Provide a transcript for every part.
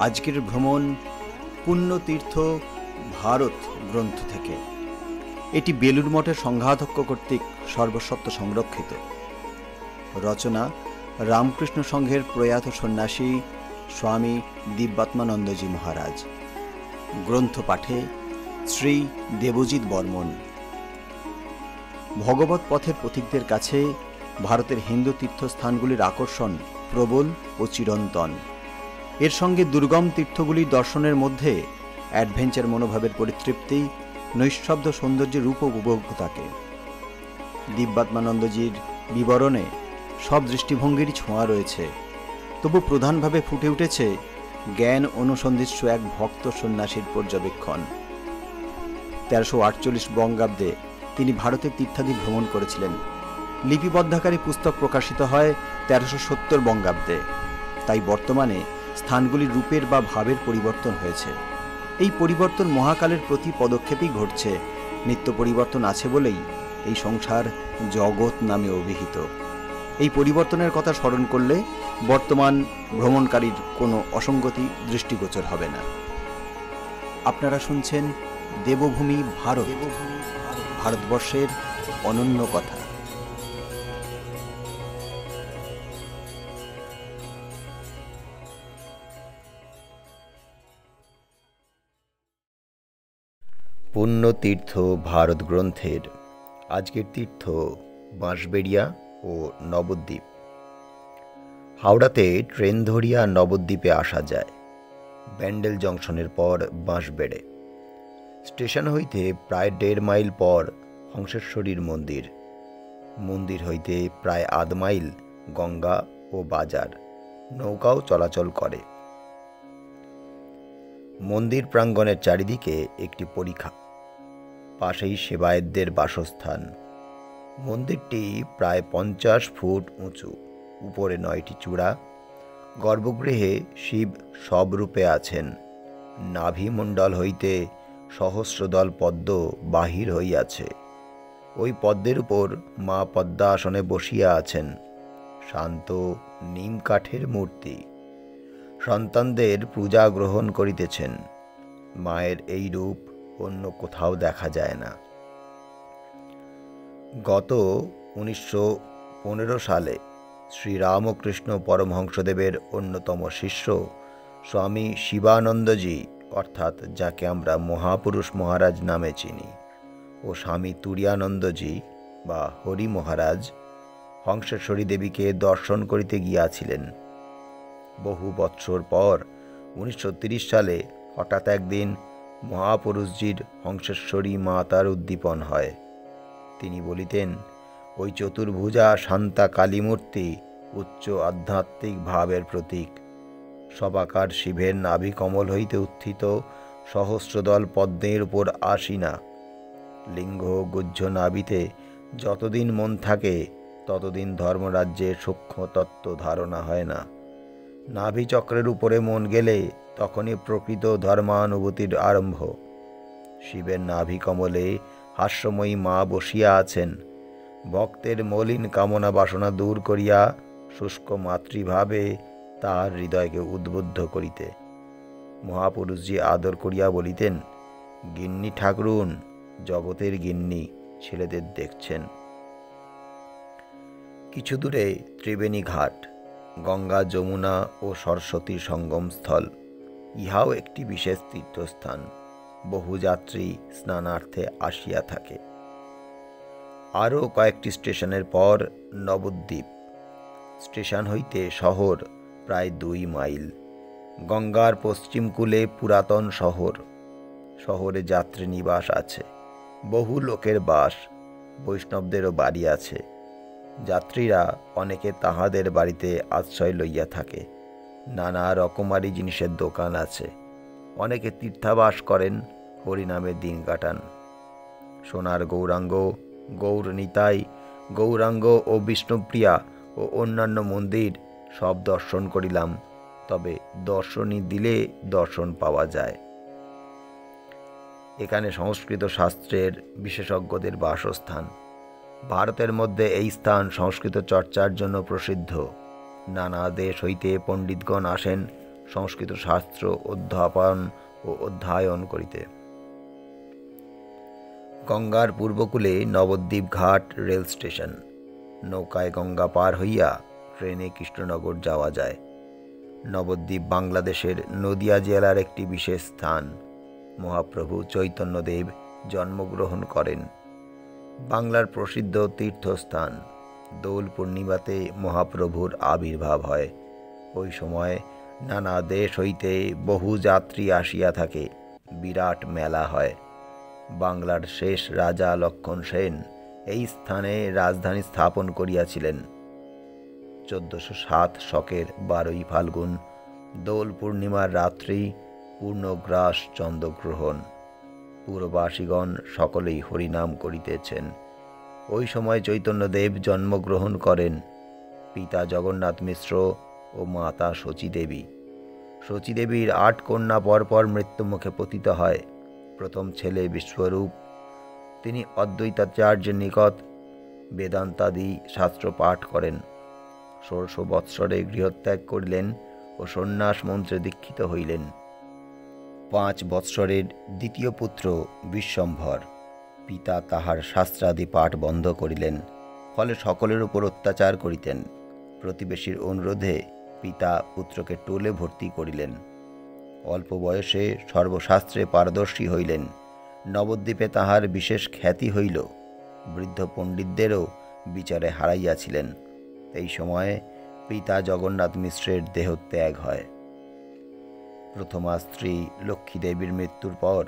আজকের ভ্রমণ পুণ্যতীর্থ ভারত গ্রন্থ থেকে। এটি বেলুড় মঠের সংঘাধ্যক্ষ কর্তৃক সর্বস্বত্ব সংরক্ষিত। রচনা রামকৃষ্ণ সংঘের প্রয়াত সন্ন্যাসী স্বামী দিব্যাত্মানন্দজি মহারাজ। গ্রন্থ পাঠে শ্রী দেবজিৎ বর্মন। ভগবত পথের পথিকদের কাছে ভারতের হিন্দু তীর্থস্থানগুলির আকর্ষণ প্রবল ও চিরন্তন। এর সঙ্গে দুর্গম তীর্থগুলির দর্শনের মধ্যে অ্যাডভেঞ্চার মনোভাবের পরিতৃপ্তি, নৈঃশব্দ সৌন্দর্যের রূপ উপভোগ থাকে। দিব্যাত্মানন্দজির বিবরণে সব দৃষ্টিভঙ্গিরই ছোঁয়া রয়েছে, তবু প্রধানভাবে ফুটে উঠেছে জ্ঞান অনুসন্ধিৎসু এক ভক্ত সন্ন্যাসীর পর্যবেক্ষণ। 1348 বঙ্গাব্দে তিনি ভারতের তীর্থাদি ভ্রমণ করেছিলেন। লিপিবদ্ধাকারী পুস্তক প্রকাশিত হয় 1370 বঙ্গাব্দে। তাই বর্তমানে স্থানগুলির রূপের বা ভাবের পরিবর্তন হয়েছে। এই পরিবর্তন মহাকালের প্রতি পদক্ষেপেই ঘটছে। নিত্য পরিবর্তন আছে বলেই এই সংসার জগৎ নামে অভিহিত। এই পরিবর্তনের কথা স্মরণ করলে বর্তমান ভ্রমণকারীর কোনো অসঙ্গতি দৃষ্টিগোচর হবে না। আপনারা শুনছেন দেবভূমি ভারত, ভারতবর্ষের অনন্য কথা। পুণ্যতীর্থ ভারত গ্রন্থের আজকের তীর্থ বাঁশবেড়িয়া ও নবদ্বীপ। হাওড়াতে ট্রেন ধরিয়া নবদ্বীপে আসা যায়। ব্যান্ডেল জংশনের পর বাঁশবেড়ে স্টেশন হইতে প্রায় 1.5 মাইল পর হংসেশ্বরীর মন্দির। মন্দির হইতে প্রায় 1/2 মাইল গঙ্গা ও বাজার, নৌকাও চলাচল করে। মন্দির প্রাঙ্গণের চারিদিকে একটি পরিখা, পাশেই সেবায়েতদের বাসস্থান। মন্দিরটি প্রায় 50 ফুট উঁচু, উপরে 9টি চূড়া। গর্ভগৃহে শিব সব রূপে আছেন। নাভিমণ্ডল হইতে সহস্রদল পদ্ম বাহির হইয়াছে। ওই পদ্মের উপর মা পদ্মাসনে বসিয়া আছেন। শান্ত নিম কাঠের মূর্তি। সন্তানদের পূজা গ্রহণ করিতেছেন। মায়ের এই রূপ অন্য কোথাও দেখা যায় না। গত 1915 সালে শ্রীরামকৃষ্ণ পরমহংসদেবের অন্যতম শিষ্য স্বামী শিবানন্দজি, অর্থাৎ যাকে আমরা মহাপুরুষ মহারাজ নামে চিনি, ও স্বামী তুরীয়ানন্দজি বা হরি মহারাজ হংসেশ্বরী দেবীকে দর্শন করিতে গিয়াছিলেন। বহু বৎসর পর 1930 সালে হঠাৎ একদিন মহাপুরুষজির হংসেশ্বরী মাতার উদ্দীপন হয়। তিনি বলিতেন, ওই চতুর্ভুজা শান্তা কালীমূর্তি উচ্চ আধ্যাত্মিক ভাবের প্রতীক। সবাকার শিবের নাভি কমল হইতে উত্থিত সহস্রদল পদ্মের উপর আসীনা। লিঙ্গ গুহ্য নাভিতে যতদিন মন থাকে ততদিন ধর্মরাজ্যের সূক্ষ্ম তত্ত্ব ধারণা হয় না। নাভি চক্রের উপরে মন গেলে তখনই প্রকৃত ধর্মানুভূতির আরম্ভ। শিবের নাভি কমলে হাস্যময়ী মা বসিয়া আছেন, ভক্তের মলিন কামনা বাসনা দূর করিয়া শুষ্ক মাতৃভাবে তাহার হৃদয়কে উদ্বুদ্ধ করিতে। মহাপুরুষজি আদর করিয়া বলিতেন, গিন্নি ঠাকুরুন, জগতের গিন্নি, ছেলেদের দেখছেন। কিছু দূরে ত্রিবেণী ঘাট, গঙ্গা যমুনা ও সরস্বতীর সঙ্গমস্থল। ইহাও একটি বিশেষ তীর্থস্থান। বহু যাত্রী স্নানার্থে আসিয়া থাকে। আরও কয়েকটি স্টেশনের পর নবদ্বীপ। স্টেশন হইতে শহর প্রায় 2 মাইল। গঙ্গার পশ্চিম কূলে পুরাতন শহর। শহরে যাত্রী নিবাস আছে। বহু লোকের বাস, বৈষ্ণবদেরও বাড়ি আছে। যাত্রীরা অনেকে তাহাদের বাড়িতে আশ্রয় লইয়া থাকে। নানা রকমারি জিনিসের দোকান আছে। অনেকে তীর্থাবাস করেন, হরিনামে দিন কাটান। সোনার গৌরাঙ্গ, গৌর নিতাই, গৌরাঙ্গ ও বিষ্ণুপ্রিয়া ও অন্যান্য মন্দির সব দর্শন করিলাম। তবে দর্শনই দিলে দর্শন পাওয়া যায়। এখানে সংস্কৃত শাস্ত্রের বিশেষজ্ঞদের বাসস্থান। ভারতের মধ্যে এই স্থান সংস্কৃত চর্চার জন্য প্রসিদ্ধ। নানা দেশ হইতে পণ্ডিতগণ আসেন সংস্কৃত শাস্ত্র অধ্যাপন ও অধ্যয়ন করিতে। গঙ্গার পূর্বকূলে নবদ্বীপ ঘাট রেল স্টেশন। নৌকায় গঙ্গা পার হইয়া ট্রেনে কৃষ্ণনগর যাওয়া যায়। নবদ্বীপ বাংলাদেশের নদিয়া জেলার একটি বিশেষ স্থান। মহাপ্রভু চৈতন্যদেব জন্মগ্রহণ করেন। বাংলার প্রসিদ্ধ তীর্থস্থান। দোল পূর্ণিমাতে মহাপ্রভুর আবির্ভাব হয়। ওই সময় নানা দেশ হইতে বহু যাত্রী আসিয়া থাকে। বিরাট মেলা হয়। বাংলার শেষ রাজা লক্ষণ সেন এই স্থানে রাজধানী স্থাপন করিয়াছিলেন। 1407 শকের 12ই ফাল্গুন দোল পূর্ণিমার রাত্রি পূর্ণগ্রাস চন্দ্রগ্রহণ। পুরবাসীগণ সকলেই হরিনাম করিতেছেন। ওই সময় চৈতন্যদেব জন্মগ্রহণ করেন। পিতা জগন্নাথ মিশ্র ও মাতা শচীদেবী। শচীদেবীর 8 কন্যা পরপর মৃত্যুমুখে পতিত হয়। প্রথম ছেলে বিশ্বরূপ। তিনি অদ্বৈতাচার্যের নিকট বেদান্তাদি শাস্ত্র পাঠ করেন। 16 বৎসরে গৃহত্যাগ করিলেন ও সন্ন্যাস মন্ত্রে দীক্ষিত হইলেন। 5 বৎসরের দ্বিতীয় পুত্র বিশ্বম্ভর। পিতা তাহার শাস্ত্রাদি পাঠ বন্ধ করিলেন, ফলে সকলের উপর অত্যাচার করিতেন। প্রতিবেশীর অনুরোধে পিতা পুত্রকে টোলে ভর্তি করিলেন। অল্প বয়সে সর্বশাস্ত্রে পারদর্শী হইলেন। নবদ্বীপে তাহার বিশেষ খ্যাতি হইল। বৃদ্ধ পণ্ডিতদেরও বিচারে হারাইয়াছিলেন। এই সময়ে পিতা জগন্নাথ মিশ্রের দেহত্যাগ হয়। প্রথমা স্ত্রী লক্ষ্মীদেবীর মৃত্যুর পর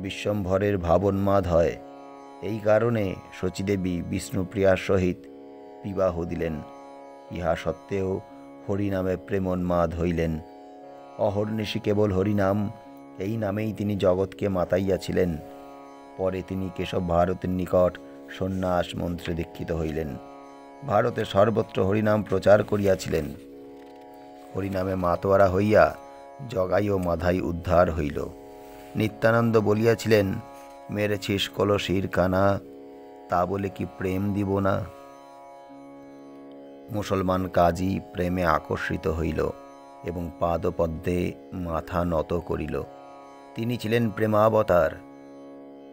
বিশ্বম্ভরের ভাবোন্মাদ হয়। এই কারণে শচীদেবী বিষ্ণুপ্রিয়ার সহিত বিবাহ দিলেন। ইহা সত্ত্বেও হরিনামে প্রেমোন্মাদ হইলেন। অহর্নিশি কেবল হরিনাম, এই নামেই তিনি জগৎকে মাতাইয়াছিলেন। পরে তিনি কেশব ভারতের নিকট সন্ন্যাস মন্ত্রে দীক্ষিত হইলেন। ভারতে সর্বত্র হরিনাম প্রচার করিয়াছিলেন। হরিনামে মাতোয়ারা হইয়া জগাই ও মাধাই উদ্ধার হইল। নিত্যানন্দ বলিয়াছিলেন, মেরেছিস কলসির কানা, তা বলে কি প্রেম দিব না। মুসলমান কাজী প্রেমে আকর্ষিত হইল এবং পাদপদ্মে মাথা নত করিল। তিনি ছিলেন প্রেমাবতার।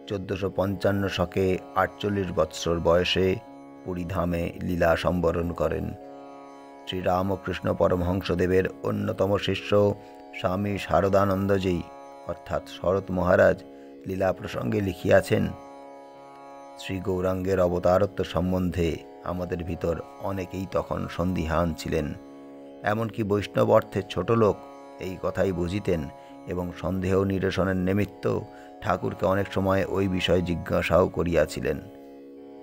1455 শকে 48 বৎসর বয়সে পুরীধামে লীলা সম্বরণ করেন। শ্রীরামকৃষ্ণ পরমহংসদেবের অন্যতম শিষ্য স্বামী শারদানন্দজি অর্থাৎ শরৎ মহারাজ লীলা প্রসঙ্গে লিখিয়াছেন, শ্রী গৌরাঙ্গের অবতারত্ব সম্বন্ধে আমাদের ভিতর অনেকেই তখন সন্দিহান ছিলেন। এমনকি বৈষ্ণব অর্থে ছোট লোক এই কথাই বুঝিতেন এবং সন্দেহ নিরসনের নিমিত্ত ঠাকুরকে অনেক সময় ওই বিষয়ে জিজ্ঞাসাও করিয়াছিলেন।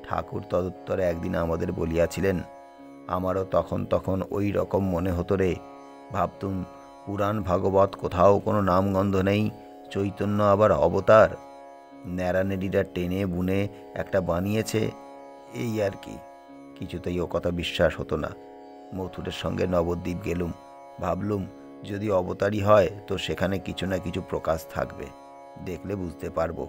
ঠাকুর তদুত্তরে একদিন আমাদের বলিয়াছিলেন, আমারও তখন তখন ওই রকম মনে হতো রে। ভাবতুম পুরাণ ভাগবত কোথাও কোনো নামগন্ধ নেই, চৈতন্য আবার অবতার। ন্যাড়ানেড়িরা টেনে বুনে একটা বানিয়েছে, এই আর কি। কিছুতেই ও কথা বিশ্বাস হতো না। মথুরের সঙ্গে নবদ্বীপ গেলুম। ভাবলুম যদি অবতারই হয় তো সেখানে কিছু না কিছু প্রকাশ থাকবে, দেখলে বুঝতে পারবো।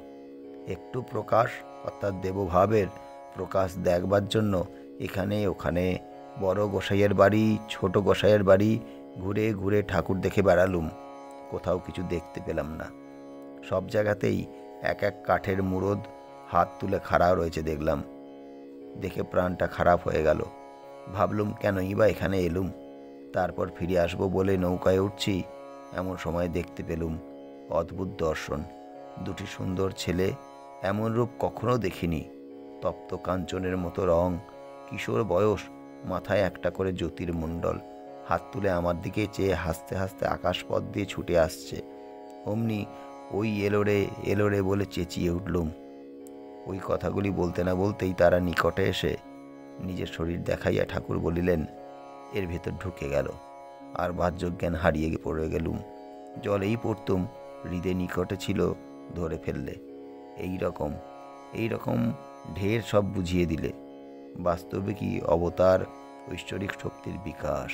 একটু প্রকাশ অর্থাৎ দেবভাবের প্রকাশ দেখবার জন্য এখানে ওখানে বড় গোসাইয়ের বাড়ি ছোট গোসাইয়ের বাড়ি ঘুরে ঘুরে ঠাকুর দেখে বেড়ালুম, কোথাও কিছু দেখতে পেলাম না। সব জায়গাতেই এক এক কাঠের মুরদ হাত তুলে খাড়া রয়েছে দেখলাম। দেখে প্রাণটা খারাপ হয়ে গেল। ভাবলুম কেনই বা এখানে এলুম। তারপর ফিরে আসবো বলে নৌকায় উঠছি, এমন সময় দেখতে পেলুম অদ্ভুত দর্শন। দুটি সুন্দর ছেলে, এমন রূপ কখনো দেখিনি। তপ্ত কাঞ্চনের মতো রং, কিশোর বয়স, মাথায় একটা করে জ্যোতির্মণ্ডল, হাত তুলে আমার দিকে চেয়ে হাসতে হাসতে আকাশপথ দিয়ে ছুটে আসছে। অমনি ওই এলো রে বলে চেঁচিয়ে উঠলুম। ওই কথাগুলি বলতে না বলতেই তারা নিকটে এসে নিজের শরীর দেখাইয়া ঠাকুর বলিলেন, এর ভেতর ঢুকে গেল। আর বাহ্যজ্ঞান হারিয়ে পড়ে গেলুম। জলেই পড়তুম, হৃদে নিকটে ছিল, ধরে ফেললে। এই রকম ঢের সব বুঝিয়ে দিলে। বাস্তবে কি অবতার ঐশ্বরিক শক্তির বিকাশ।